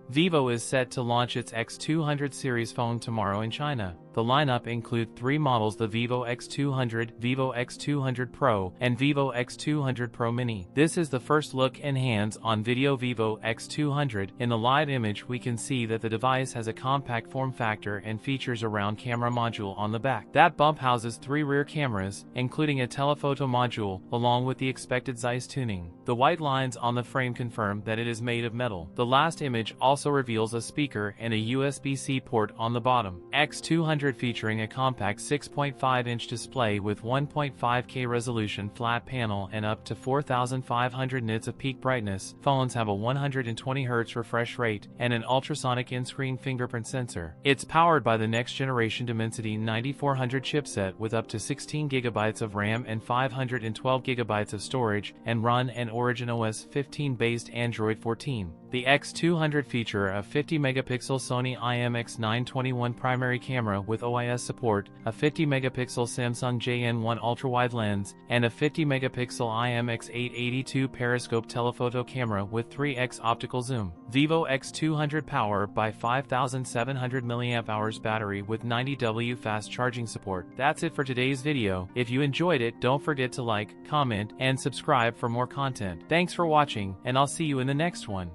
Vivo is set to launch its X200 series phone tomorrow in China. The lineup includes 3 models: the Vivo X200, Vivo X200 Pro, and Vivo X200 Pro Mini. This is the first look and hands-on video Vivo X200. In the live image we can see that the device has a compact form factor and features a round camera module on the back. That bump houses 3 rear cameras, including a telephoto module, along with the expected Zeiss tuning. The white lines on the frame confirm that it is made of metal. The last image also reveals a speaker and a USB-C port on the bottom. X200 featuring a compact 6.5-inch display with 1.5K resolution flat panel and up to 4,500 nits of peak brightness. Phones have a 120 Hz refresh rate and an ultrasonic in-screen fingerprint sensor. It's powered by the next generation Dimensity 9400 chipset with up to 16 GB of RAM and 512 GB of storage, and run an Origin OS 15 based Android 14. The X200 feature a 50-megapixel Sony IMX921 primary camera with OIS support, a 50-megapixel Samsung JN1 ultra-wide lens, and a 50-megapixel IMX882 periscope telephoto camera with 3x optical zoom. Vivo X200 powered by 5,700 mAh battery with 90W fast charging support. That's it for today's video. If you enjoyed it, don't forget to like, comment, and subscribe for more content. Thanks for watching, and I'll see you in the next one.